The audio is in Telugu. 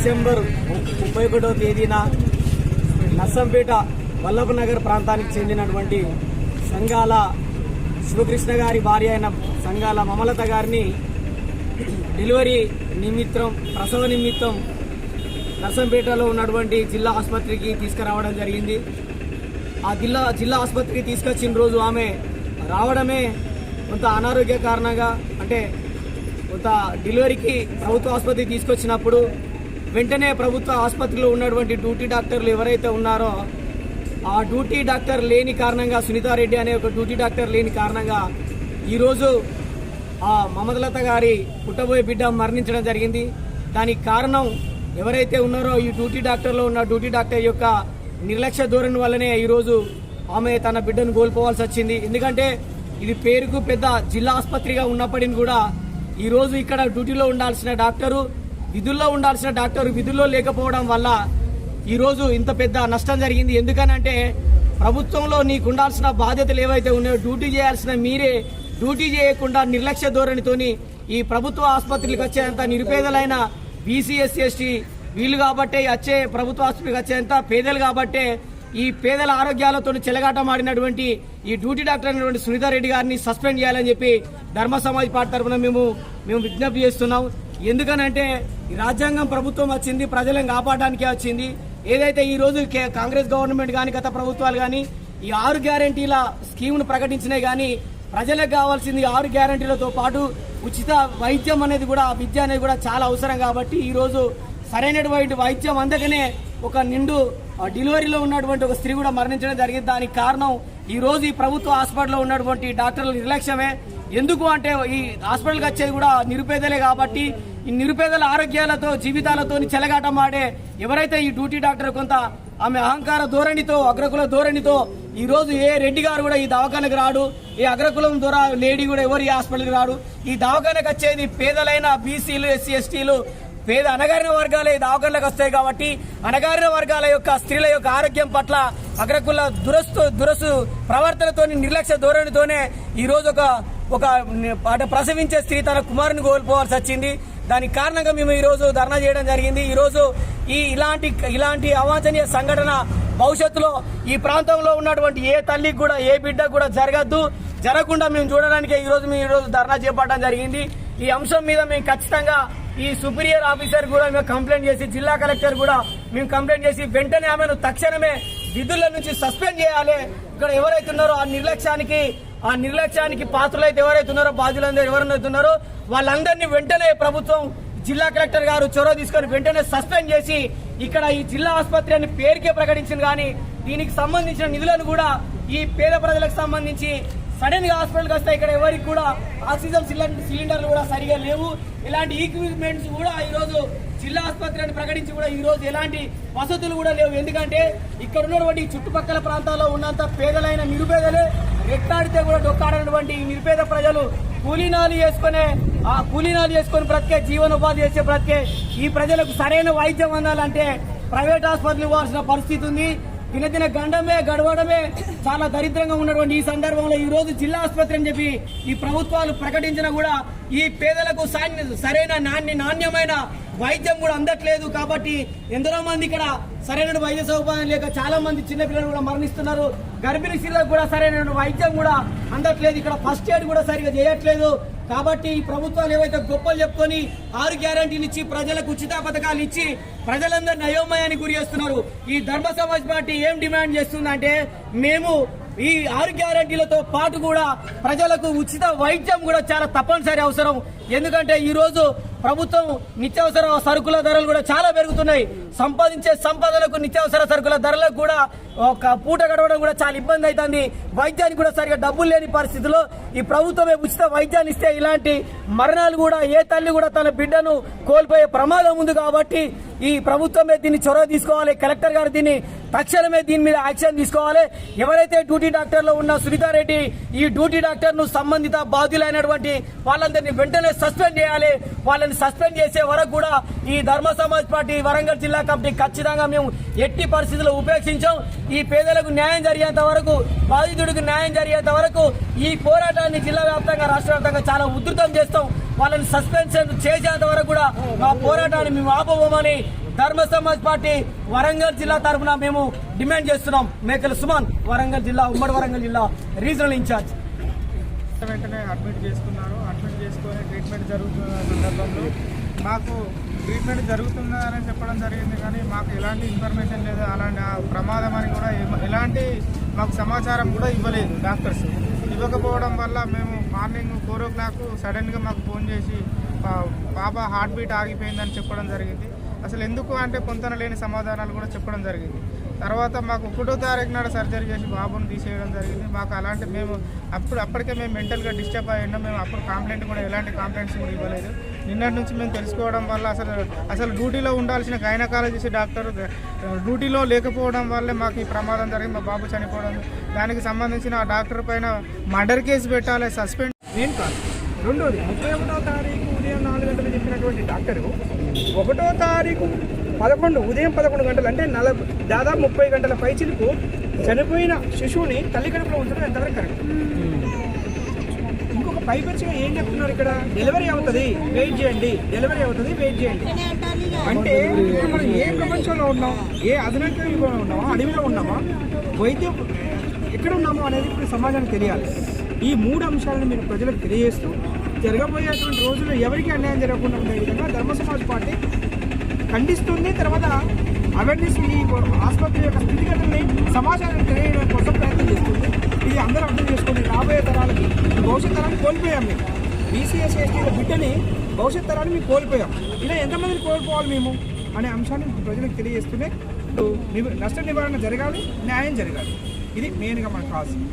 డిసెంబర్ 31వ తేదీన నర్సంపేట వల్లభ నగర్ ప్రాంతానికి చెందినటువంటి సంగాల శివకృష్ణ గారి భార్య అయిన సంగాల మమలత గారిని డెలివరీ నిమిత్తం ప్రసవ నిమిత్తం నర్సంపేటలో ఉన్నటువంటి జిల్లా ఆసుపత్రికి తీసుకురావడం జరిగింది. ఆ జిల్లా ఆసుపత్రికి తీసుకొచ్చిన రోజు ఆమె రావడమే కొంత అనారోగ్య కారణంగా అంటే కొంత డెలివరీకి ప్రభుత్వ ఆసుపత్రికి తీసుకొచ్చినప్పుడు వెంటనే ప్రభుత్వ ఆసుపత్రిలో ఉన్నటువంటి డ్యూటీ డాక్టర్లు ఎవరైతే ఉన్నారో ఆ డ్యూటీ డాక్టర్ లేని కారణంగా సునీతారెడ్డి అనే ఒక డ్యూటీ డాక్టర్ లేని కారణంగా ఈరోజు ఆ మమలత గారి పుట్టబోయే బిడ్డ మరణించడం జరిగింది. దానికి కారణం ఎవరైతే ఉన్నారో ఈ డ్యూటీ డాక్టర్లో ఉన్న డ్యూటీ డాక్టర్ యొక్క నిర్లక్ష్య ధోరణి వల్లనే ఈరోజు ఆమె తన బిడ్డను కోల్పోవాల్సి వచ్చింది. ఎందుకంటే ఇది పేరుకు పెద్ద జిల్లా ఆసుపత్రిగా ఉన్నప్పటికీ కూడా ఈరోజు ఇక్కడ డ్యూటీలో ఉండాల్సిన డాక్టరు విధుల్లో ఉండాల్సిన డాక్టరు విధుల్లో లేకపోవడం వల్ల ఈరోజు ఇంత పెద్ద నష్టం జరిగింది. ఎందుకనంటే ప్రభుత్వంలో నీకు ఉండాల్సిన బాధ్యతలు ఏవైతే ఉన్నాయో డ్యూటీ చేయాల్సిన మీరే డ్యూటీ చేయకుండా నిర్లక్ష్య ధోరణితోని ఈ ప్రభుత్వ ఆసుపత్రికి వచ్చేంత నిరుపేదలైన బీసీ ఎస్సీ ఎస్టీ వీళ్ళు కాబట్టే వచ్చే ప్రభుత్వ ఆసుపత్రికి వచ్చేంత పేదలు కాబట్టే ఈ పేదల ఆరోగ్యాలతో చెలగాటమాడినటువంటి ఈ డ్యూటీ డాక్టర్ అయినటువంటి సునీతారెడ్డి గారిని సస్పెండ్ చేయాలని చెప్పి ధర్మ సమాజ్ పార్టీ తరఫున మేము విజ్ఞప్తి చేస్తున్నాం. ఎందుకనంటే ఈ రాజ్యాంగం ప్రభుత్వం వచ్చింది ప్రజలను కాపాడడానికే వచ్చింది. ఏదైతే ఈ రోజు కాంగ్రెస్ గవర్నమెంట్ కానీ గత ప్రభుత్వాలు కానీ ఈ 6 గ్యారంటీల స్కీమ్ను ప్రకటించినాయి కానీ ప్రజలకు కావాల్సింది 6 గ్యారంటీలతో పాటు ఉచిత వైద్యం అనేది కూడా విద్య అనేది కూడా చాలా అవసరం. కాబట్టి ఈరోజు సరైనటువంటి వైద్యం అందకనే ఒక నిండు డెలివరీలో ఉన్నటువంటి ఒక స్త్రీ కూడా మరణించడం జరిగింది. దానికి కారణం ఈ రోజు ఈ ప్రభుత్వ హాస్పిటల్లో ఉన్నటువంటి డాక్టర్ల నిర్లక్ష్యమే. ఎందుకు అంటే ఈ హాస్పిటల్కి వచ్చేది కూడా నిరుపేదలే కాబట్టి ఈ నిరుపేదల ఆరోగ్యాలతో జీవితాలతో చెలగాటమాడే ఎవరైతే ఈ డ్యూటీ డాక్టర్ కొంత ఆమె అహంకార ధోరణితో అగ్రకుల ధోరణితో ఈ రోజు ఏ రెడ్డి గారు కూడా ఈ దవాఖానకు రాడు, ఏ అగ్రకులం ద్వారా లేడీ కూడా ఎవరు ఈ హాస్పిటల్కి రాడు. ఈ దవాఖానకు వచ్చేది పేదలైన బీసీలు ఎస్సీ ఎస్టీలు పేద అణగారిన వర్గాలే ఈ దవాఖానలకు వస్తాయి. కాబట్టి అణగారిన వర్గాల యొక్క స్త్రీల యొక్క ఆరోగ్యం పట్ల అగ్రకుల దురసు ప్రవర్తనతో నిర్లక్ష్య ధోరణితోనే ఈ రోజు ఒక ప్రసవించే స్త్రీ తన కుమారుని కోల్పోవాల్సి వచ్చింది. దానికి కారణంగా మేము ఈ రోజు ధర్నా చేయడం జరిగింది. ఈ రోజు ఇలాంటి అవాంఛనీయ సంఘటన భవిష్యత్తులో ఈ ప్రాంతంలో ఉన్నటువంటి ఏ తల్లికి కూడా ఏ బిడ్డకు కూడా జరగకుండా మేము చూడడానికి ఈ రోజు ధర్నా చేపట్టడం జరిగింది. ఈ అంశం మీద మేము ఖచ్చితంగా ఈ సుపీరియర్ ఆఫీసర్ కూడా మేము కంప్లైంట్ చేసి జిల్లా కలెక్టర్ కూడా మేము కంప్లైంట్ చేసి వెంటనే ఆమెను తక్షణమే విధుల నుంచి సస్పెండ్ చేయాలి. ఇక్కడ ఎవరైతే ఉన్నారో ఆ నిర్లక్ష్యానికి పాత్రలైతే ఎవరైతే ఉన్నారో బాధ్యులందరూ ఎవరైతే ఉన్నారో వాళ్ళందరినీ వెంటనే ప్రభుత్వం జిల్లా కలెక్టర్ గారు చొరవ తీసుకొని వెంటనే సస్పెండ్ చేసి ఇక్కడ ఈ జిల్లా ఆసుపత్రి అని పేరుకే ప్రకటించింది కానీ దీనికి సంబంధించిన నిధులను కూడా ఈ పేద ప్రజలకు సంబంధించి సడన్ గా హాస్పిటల్కి వస్తే ఇక్కడ ఎవరికి కూడా ఆక్సిజన్ సిలిండర్లు కూడా సరిగా లేవు. ఇలాంటి ఈక్విప్మెంట్స్ కూడా ఈ రోజు జిల్లా ఆసుపత్రి అని ప్రకటించి కూడా ఈ రోజు ఎలాంటి వసతులు కూడా లేవు. ఎందుకంటే ఇక్కడ ఉన్నటువంటి చుట్టుపక్కల ప్రాంతాల్లో ఉన్నంత పేదలైన నిరుపేదలే రెక్కాడితే కూడా డొక్కాడనటువంటి నిరుపేద ప్రజలు కూలీనాలు చేసుకొని బ్రతికే జీవనోపాధి చేసే బ్రతికే ఈ ప్రజలకు సరైన వైద్యం అందాలంటే ప్రైవేట్ ఆసుపత్రులు ఇవ్వాల్సిన పరిస్థితి ఉంది. దినదిన గడవడమే చాలా దరిద్రంగా ఉన్నటువంటి ఈ సందర్భంలో ఈ రోజు జిల్లా ఆసుపత్రి అని చెప్పి ఈ ప్రభుత్వాలు ప్రకటించినా కూడా ఈ పేదలకు సరైన నాణ్యమైన వైద్యం కూడా అందట్లేదు. కాబట్టి ఎందరో మంది ఇక్కడ సరైన వైద్య సౌకర్యం లేక చాలా మంది చిన్నపిల్లలు కూడా మరణిస్తున్నారు. గర్భిణీ స్త్రీలకు కూడా సరైన వైద్యం కూడా అందట్లేదు. ఇక్కడ ఫస్ట్ ఎయిడ్ కూడా సరిగా చేయట్లేదు. కాబట్టి ఈ ప్రభుత్వాలు ఏవైతే గొప్పలు చెప్పుకొని 6 గ్యారంటీలు ఇచ్చి ప్రజలకు ఉచిత పథకాలు ఇచ్చి ప్రజలందరినీ అయోమయానికి గురి చేస్తున్నారు. ఈ ధర్మ సమాజ్ పార్టీ ఏం డిమాండ్ చేస్తుందంటే మేము ఈ 6 గ్యారంటీలతో పాటు కూడా ప్రజలకు ఉచిత వైద్యం కూడా చాలా తప్పనిసరి అవసరం. ఎందుకంటే ఈ రోజు ప్రభుత్వం నిత్యావసర సరుకుల ధరలు కూడా చాలా పెరుగుతున్నాయి. సంపాదించే సంపదలకు నిత్యావసర సరుకుల ధరలకు కూడా ఒక పూట గడవడం కూడా చాలా ఇబ్బంది అవుతుంది. వైద్యానికి కూడా సరిగా డబ్బులు లేని పరిస్థితిలో ఈ ప్రభుత్వమే ఉచిత వైద్యాన్ని ఇస్తే ఇలాంటి మరణాలు కూడా ఏ తల్లి కూడా తన బిడ్డను కోల్పోయే ప్రమాదం ఉంది. కాబట్టి ఈ ప్రభుత్వమే దీన్ని చొరవ తీసుకోవాలి. కలెక్టర్ గారు తక్షణమే దీని మీద యాక్షన్ తీసుకోవాలి. ఎవరైతే డ్యూటీ డాక్టర్లో ఉన్న సునీతారెడ్డి ఈ డ్యూటీ డాక్టర్ ను సంబంధిత బాధ్యులైనటువంటి వాళ్ళందరినీ వెంటనే సస్పెండ్ చేయాలి. వాళ్ళని సస్పెండ్ చేసే వరకు కూడా ఈ ధర్మ సమాజ్ పార్టీ వరంగల్ జిల్లా కమిటీ ఖచ్చితంగా మేము ఎట్టి పరిస్థితుల్లో ఉపేక్షించాం. ఈ పేదలకు న్యాయం జరిగేంత వరకు బాధితుడికి న్యాయం జరిగేంత వరకు ఈ పోరాటాన్ని జిల్లా వ్యాప్తంగా రాష్ట్ర వ్యాప్తంగా చాలా ఉధృతం చేస్తాం. వాళ్ళని సస్పెన్షన్ చేసేంత వరకు కూడా మా పోరాటాన్ని మేము ఆపబోమని ధర్మ సమాజ్ పార్టీ వరంగల్ జిల్లా తరఫున మేము డిమాండ్ చేస్తున్నాం. మేకల సుమన్, వరంగల్ జిల్లా, ఉమ్మడి వరంగల్ జిల్లా రీజనల్ ఇన్ఛార్జ్. వెంటనే అడ్మిట్ చేసుకున్నారు. అడ్మిట్ చేసుకొని ట్రీట్మెంట్ జరుగుతున్న సందర్భంలో మాకు ట్రీట్మెంట్ జరుగుతుందని చెప్పడం జరిగింది, కానీ మాకు ఎలాంటి ఇన్ఫర్మేషన్ లేదు. అలాంటి ప్రమాదం అని కూడా ఎలాంటి మాకు సమాచారం కూడా ఇవ్వలేదు. డాక్టర్స్ ఇవ్వకపోవడం వల్ల మేము మార్నింగ్ 4 o'clock సడన్గా మాకు ఫోన్ చేసి పాప హార్ట్ బీట్ ఆగిపోయిందని చెప్పడం జరిగింది. అసలు ఎందుకు అంటే పొంతన లేని సమాధానాలు కూడా చెప్పడం జరిగింది. తర్వాత మాకు 1వ తారీఖు నాడు సర్జరీ చేసి బాబుని తీసేయడం జరిగింది. మాకు అలాంటి మేము అప్పటికే మేము మెంటల్గా డిస్టర్బ్ అయ్యి ఉన్నాం. మేము అప్పుడు కంప్లైంట్ కూడా ఎలాంటి కంప్లైంట్స్ కూడా ఇవ్వలేదు. నిన్నటి నుంచి మేము తెలుసుకోవడం వల్ల అసలు డ్యూటీలో ఉండాల్సిన గైనకాలజిస్ట్ డాక్టర్ డ్యూటీలో లేకపోవడం వల్లే మాకు ఈ ప్రమాదం జరిగింది. మా బాబు చనిపోవడం, దానికి సంబంధించిన ఆ డాక్టర్ పైన మర్డర్ కేసు పెట్టాలి, సస్పెండ్. మెయిన్ కాదు. రెండోది 31వ తారీఖు ఉదయం 4 గంటలు చెప్పినటువంటి డాక్టరు 1వ తారీఖు ఉదయం 11 గంటలు అంటే దాదాపు 30 గంటల పైచిలకు చనిపోయిన శిశువుని తల్లి కడుపులో ఉంచడం ఎంతవరకు కరెక్ట్? ఇంకొక పైపచ్చిగా ఏం చెప్తున్నారు ఇక్కడ, డెలివరీ అవుతుంది వెయిట్ చేయండి, డెలివరీ అవుతుంది వెయిట్ చేయండి అంటే ఇప్పుడు మనం ఏ ప్రపంచంలో ఉన్నాం, ఏ అధునాత యుగంలో ఉన్నామా, అడవిలో ఉన్నామా, వైద్యం ఎక్కడ ఉన్నామో అనేది ఇప్పుడు సమాజానికి తెలియాలి. ఈ 3 అంశాలను మీరు ప్రజలకు తెలియజేస్తూ జరగబోయేటువంటి రోజుల్లో ఎవరికి అన్యాయం జరగకుండా ఉండే విధంగా ధర్మ సమాజ్ పార్టీ ఖండిస్తుంది. తర్వాత అవేర్నెస్ ఈ ఆసుపత్రి యొక్క స్థితిగతుల్ని సమాచారాన్ని తెలియడం కోసం ప్రయత్నం చేస్తుంది. ఇది అందరూ అర్థం చేసుకుని రాబోయే తరాలకి, భవిష్యత్ తరాన్ని కోల్పోయాం. మేము బీసీఎస్ ఎస్టీల బిడ్డని భవిష్యత్ తరాన్ని మేము కోల్పోయాం. ఇలా ఎంతమందిని కోల్పోవాలి మేము అనే అంశాన్ని ప్రజలకు తెలియజేస్తూనే నష్ట నివారణ జరగాలి, న్యాయం జరగాలి. ఇది మెయిన్గా మనకు కావాల్సింది.